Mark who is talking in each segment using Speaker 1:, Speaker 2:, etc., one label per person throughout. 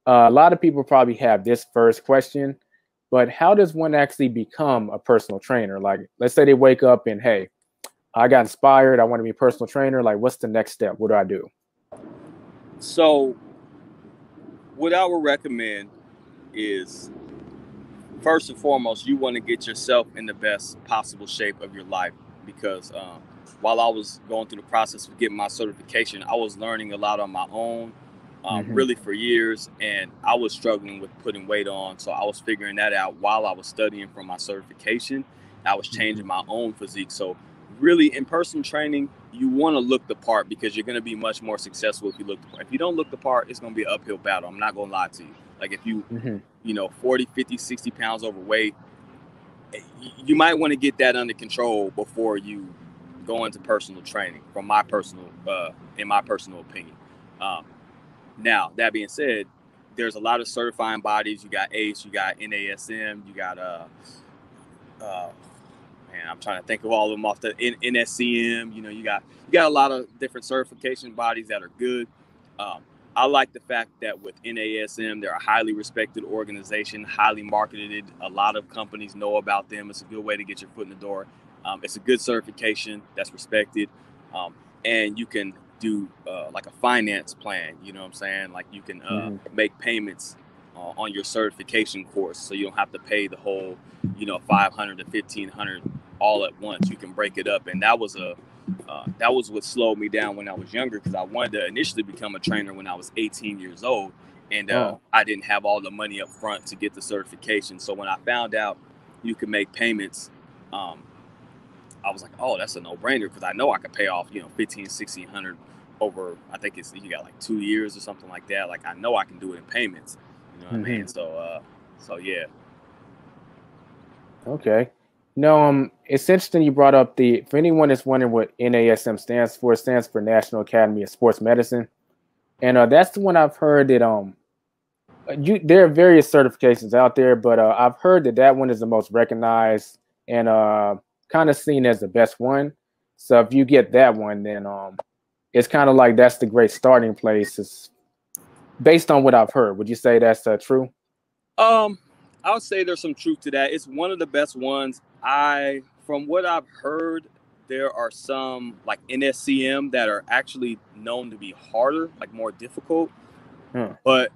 Speaker 1: A lot of people probably have this first question, but how does one actually become a personal trainer? Like, let's say they wake up and, hey, I got inspired. I want to be a personal trainer. Like, what's the next step? What do I do?
Speaker 2: So what I would recommend is, first and foremost, you want to get yourself in the best possible shape of your life, because while I was going through the process of getting my certification, I was learning a lot on my own,
Speaker 1: Hmm.
Speaker 2: really for years, and I was struggling with putting weight on. So I was figuring that out while I was studying for my certification. I was changing
Speaker 1: Hmm.
Speaker 2: my own physique. So really, in personal training, you want to look the part, because you're going to be much more successful if you look the part. If you don't look the part, it's going to be an uphill battle. I'm not going to lie to you. Like, if you
Speaker 1: Hmm.
Speaker 2: 40, 50, 60 pounds overweight, you might want to get that under control before you go into personal training, from my personal, in my personal opinion. Um, Now, that being said, there's a lot of certifying bodies. You got ACE, you got NASM, you got, uh, man, I'm trying to think of all of them off the NSCM. You got a lot of different certification bodies that are good. Um, I like the fact that with NASM, they're a highly respected organization, highly marketed. A lot of companies know about them. It's a good way to get your foot in the door. It's a good certification that's respected, um, and you can do like a finance plan. You know what I'm saying? Like, you can
Speaker 1: Hmm.
Speaker 2: make payments on your certification course, so you don't have to pay the whole 500 to 1500 all at once. You can break it up, and that was what slowed me down when I was younger, because I wanted to initially become a trainer when I was 18 years old, and
Speaker 1: Oh.
Speaker 2: I didn't have all the money up front to get the certification. So when I found out you could make payments, um, I was like, oh, that's a no-brainer, because I know I could pay off 15, 1600 over, I think you got like 2 years or something like that. Like, I know I can do it in payments. You know what I
Speaker 1: Hmm.
Speaker 2: mean? So yeah.
Speaker 1: Okay. No, it's interesting you brought up for anyone that's wondering what NASM stands for, it stands for National Academy of Sports Medicine. And that's the one I've heard that there are various certifications out there, but I've heard that that one is the most recognized and kind of seen as the best one. So if you get that one, then it's kind of like that's the great starting place. It's based on what I've heard. Would you say that's true?
Speaker 2: Um, I would say there's some truth to that. It's one of the best ones. From what I've heard, there are some like NSCM that are actually known to be harder, like more difficult.
Speaker 1: Huh.
Speaker 2: But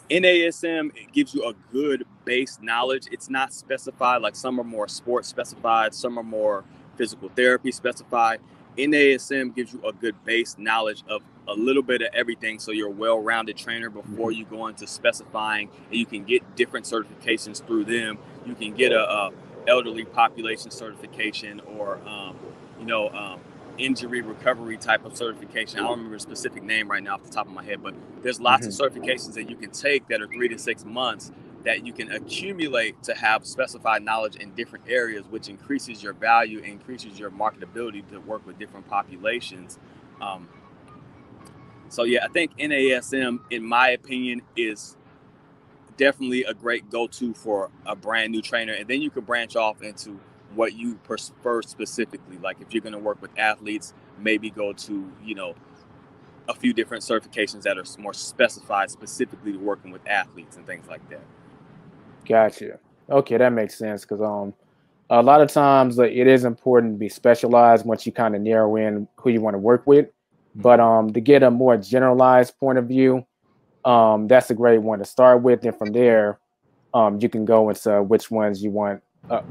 Speaker 2: NASM, it gives you a good base knowledge. It's not specified. Like, some are more sports specified, some are more physical therapy specified. NASM gives you a good base knowledge of a little bit of everything, so you're a well-rounded trainer before
Speaker 1: Hmm.
Speaker 2: you go into specifying, and you can get different certifications through them. You can get a elderly population certification, or you know um, injury recovery type of certification. I don't remember a specific name right now off the top of my head, but there's lots of
Speaker 1: Hmm.
Speaker 2: certifications that you can take that are 3 to 6 months, that you can accumulate to have specified knowledge in different areas, which increases your value and increases your marketability to work with different populations. Um, so yeah, I think NASM, in my opinion, is definitely a great go-to for a brand new trainer, and then you can branch off into what you prefer specifically. Like, if you're going to work with athletes, maybe go to a few different certifications that are more specified specifically to working with athletes and things like that.
Speaker 1: Gotcha. Okay, that makes sense because a lot of times it is important to be specialized once you kind of narrow in who you want to work with. But to get a more generalized point of view, that's a great one to start with, and from there, you can go into which ones you want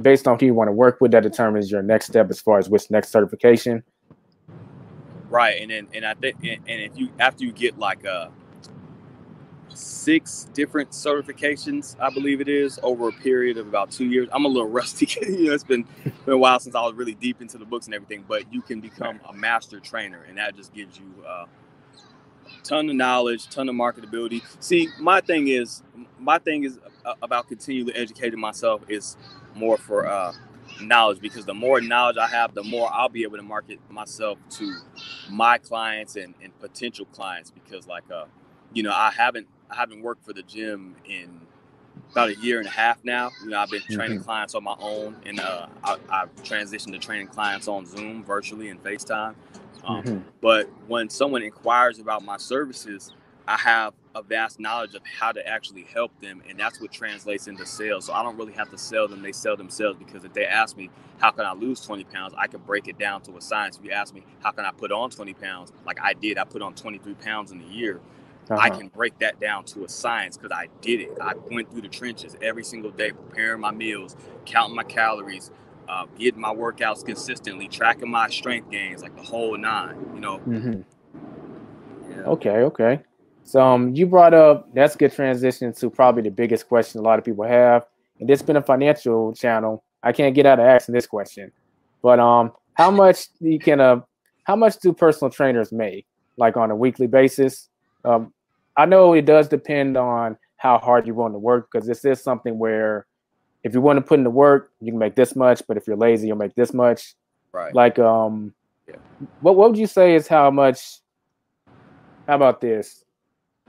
Speaker 1: based on who you want to work with. That determines your next step as far as which next certification.
Speaker 2: Right, and I think, and if you, after you get like 6 different certifications, I believe it is, over a period of about 2 years. I'm a little rusty. It's been a while since I was really deep into the books and everything. But you can become a master trainer, and that just gives you a ton of knowledge, ton of marketability. See, my thing is about continually educating myself is more for knowledge, because the more knowledge I have, the more I'll be able to market myself to my clients and potential clients. Because like I haven't worked for the gym in about a year and a half now. I've been training
Speaker 1: Hmm.
Speaker 2: clients on my own, and I've transitioned to training clients on Zoom, virtually, and FaceTime. Um,
Speaker 1: Hmm.
Speaker 2: but when someone inquires about my services, I have a vast knowledge of how to actually help them, and that's what translates into sales. So I don't really have to sell them; they sell themselves. Because if they ask me how can I lose 20 pounds, I can break it down to a science. If you ask me how can I put on 20 pounds, like I did, I put on 23 pounds in a year. I can break that down to a science because I did it. I went through the trenches every single day, preparing my meals, counting my calories, getting my workouts consistently, tracking my strength gains, like the whole nine. You know.
Speaker 1: Yeah. Okay. So you brought up, that's a good transition to probably the biggest question a lot of people have. And this been a financial channel. I can't get out of asking this question. But how much do personal trainers make, like on a weekly basis? I know it does depend on how hard you want to work, because this is something where if you want to put in the work, you can make this much, but if you're lazy, you'll make this much.
Speaker 2: Right.
Speaker 1: Like what would you say is how much? How about this?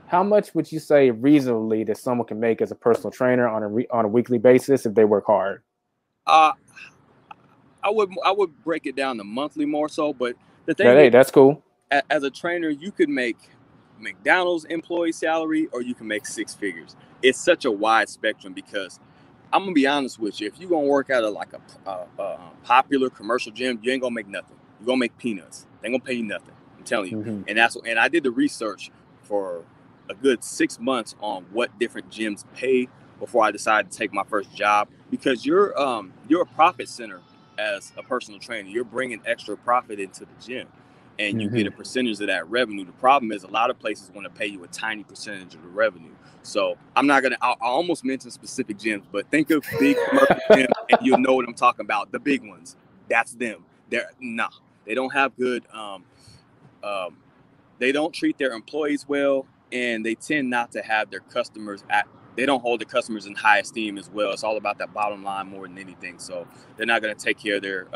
Speaker 1: How much would you say reasonably that someone can make as a personal trainer on a weekly basis if they work hard?
Speaker 2: I would break it down to monthly more so, but the thing
Speaker 1: Hey,
Speaker 2: is,
Speaker 1: that's cool.
Speaker 2: As a trainer, you could make McDonald's employee salary, or you can make six figures. It's such a wide spectrum because I'm gonna be honest with you. If you're gonna work at a popular commercial gym, you ain't gonna make nothing. You're gonna make peanuts. They ain't gonna pay you nothing. I'm telling you. And I did the research for a good 6 months on what different gyms pay before I decided to take my first job, because you're a profit center as a personal trainer. You're bringing extra profit into the gym, and you get a percentage of that revenue. The problem is a lot of places want to pay you a tiny percentage of the revenue. So I'm not gonna. I almost mention specific gyms, but think of big commercial gyms, and you'll know what I'm talking about. The big ones. That's them. They don't have good. They don't treat their employees well, and they tend not to have their customers they don't hold the customers in high esteem as well. It's all about that bottom line more than anything. So they're not going to take care of their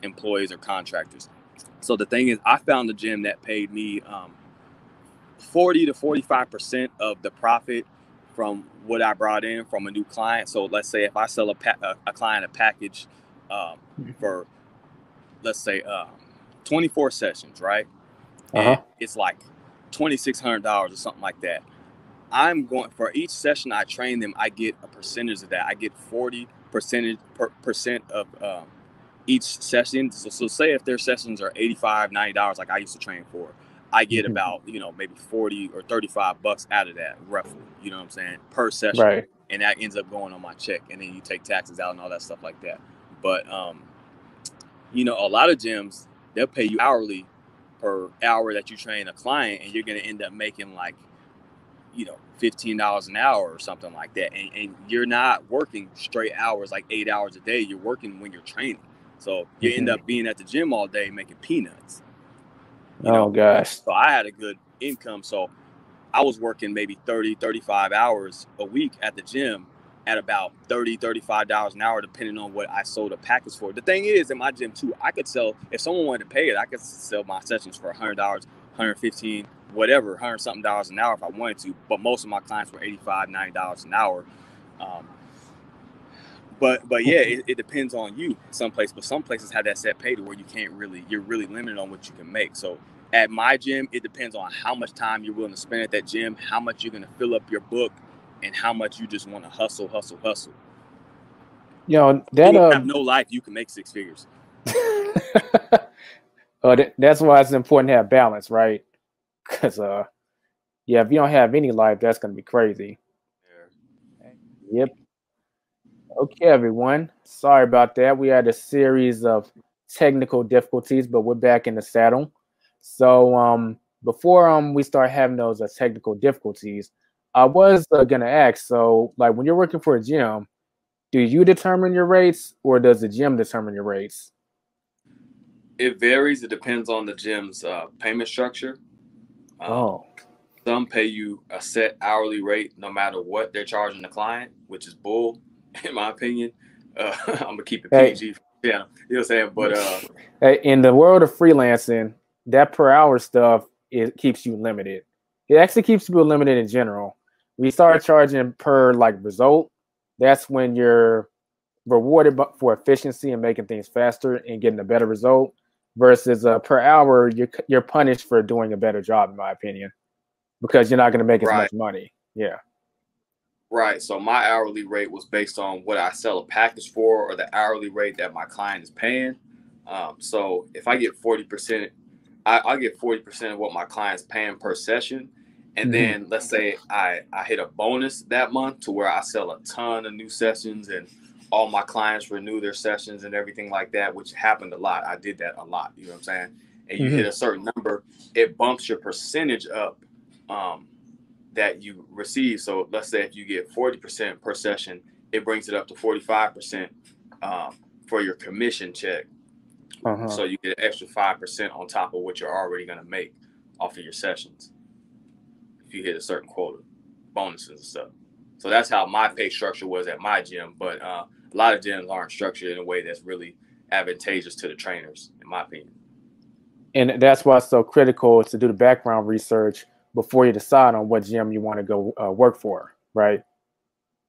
Speaker 2: employees or contractors. So the thing is, I found a gym that paid me 40 to 45% of the profit from what I brought in from a new client. So let's say if I sell a client a package for, let's say, 24 sessions, right? And it's like $2,600 or something like that. I'm going, for each session I train them, I get a percentage of that. I get 40% of each session. So say if their sessions are $85, $90, like I used to train for, I get about, maybe 40 or $35 out of that, roughly, you know what I'm saying, per session.
Speaker 1: Right.
Speaker 2: And that ends up going on my check. And then you take taxes out and all that stuff like that. But, a lot of gyms, they'll pay you hourly per hour that you train a client, and you're going to end up making like, $15 an hour or something like that. And you're not working straight hours, like 8 hours a day. You're working when you're training. So you end up being at the gym all day making peanuts.
Speaker 1: Gosh.
Speaker 2: So I had a good income. So I was working maybe 30, 35 hours a week at the gym at about $30, $35 an hour, depending on what I sold a package for. The thing is, in my gym too, I could sell, if someone wanted to pay it, I could sell my sessions for $100, $115, whatever, $100-something an hour if I wanted to. But most of my clients were $85, $90 an hour. But yeah, it depends on you. Some places have that set pay to where you're really limited on what you can make. So at my gym, it depends on how much time you're willing to spend at that gym, how much you're going to fill up your book, and how much you just want to hustle.
Speaker 1: You
Speaker 2: have no life, you can make six figures.
Speaker 1: That's why it's important to have balance, right? Because if you don't have any life, that's going to be crazy. Yep. Okay, everyone. Sorry about that. We had a series of technical difficulties, but we're back in the saddle. So before we start having those technical difficulties, I was gonna ask. So, like, when you're working for a gym, do you determine your rates, or does the gym determine your rates?
Speaker 2: It varies. It depends on the gym's payment structure. Some pay you a set hourly rate no matter what they're charging the client, which is bull, in my opinion. I'm gonna keep it PG. Yeah, you know what I'm saying. But
Speaker 1: in the world of freelancing, that per hour stuff, it keeps you limited. It actually keeps people limited in general. We start charging per result. That's when you're rewarded for efficiency and making things faster and getting a better result. Versus per hour, you're punished for doing a better job, in my opinion. because you're not going to make as
Speaker 2: Right.
Speaker 1: much money. Yeah.
Speaker 2: Right. So my hourly rate was based on what I sell a package for, or the hourly rate that my client is paying. So if I get 40%, I'll get 40% of what my client's paying per session. And then let's say I hit a bonus that month to where I sell a ton of new sessions and all my clients renew their sessions and everything like that, which happened a lot. I did that a lot. You know what I'm saying? And you hit a certain number, it bumps your percentage up that you receive. So let's say if you get 40% per session, it brings it up to 45% for your commission check. So you get an extra 5% on top of what you're already going to make off of your sessions if you hit a certain quota, bonuses and stuff. So that's how my pay structure was at my gym. But a lot of gyms aren't structured in a way that's really advantageous to the trainers, in my opinion.
Speaker 1: And that's why it's so critical to do the background research before you decide on what gym you want to go work for, right?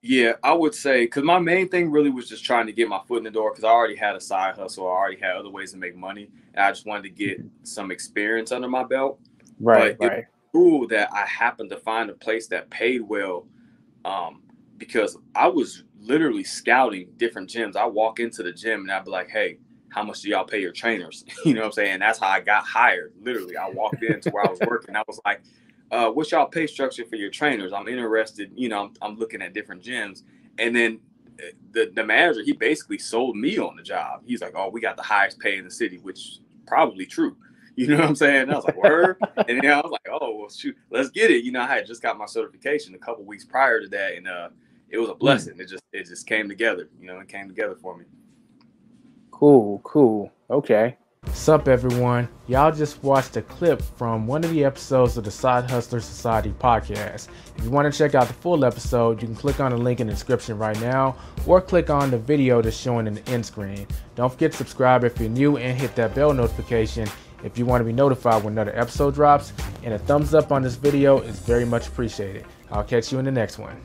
Speaker 2: Yeah, I would say, because my main thing really was just trying to get my foot in the door, because I already had a side hustle. I already had other ways to make money. And I just wanted to get some experience under my belt.
Speaker 1: Right,
Speaker 2: but it was cool that I happened to find a place that paid well, because I was literally scouting different gyms. I walk into the gym and I'd be like, hey, how much do y'all pay your trainers? You know what I'm saying? That's how I got hired. Literally, I walked into where I was working. I was like, what's y'all pay structure for your trainers? I'm interested. You know, I'm looking at different gyms. And then the manager, he basically sold me on the job. He's like, oh, we got the highest pay in the city, which is probably true. You know what I'm saying? And I was like, word. And then I was like, oh, well, shoot, let's get it. You know, I had just got my certification a couple weeks prior to that. And it was a blessing. It just came together. You know, it came together for me.
Speaker 1: Cool. Okay. Sup, everyone. Y'all just watched a clip from one of the episodes of the Side Hustler Society podcast. If you want to check out the full episode, you can click on the link in the description right now, or click on the video that's showing in the end screen. Don't forget to subscribe if you're new, and hit that bell notification if you want to be notified when another episode drops. And a thumbs up on this video is very much appreciated. I'll catch you in the next one.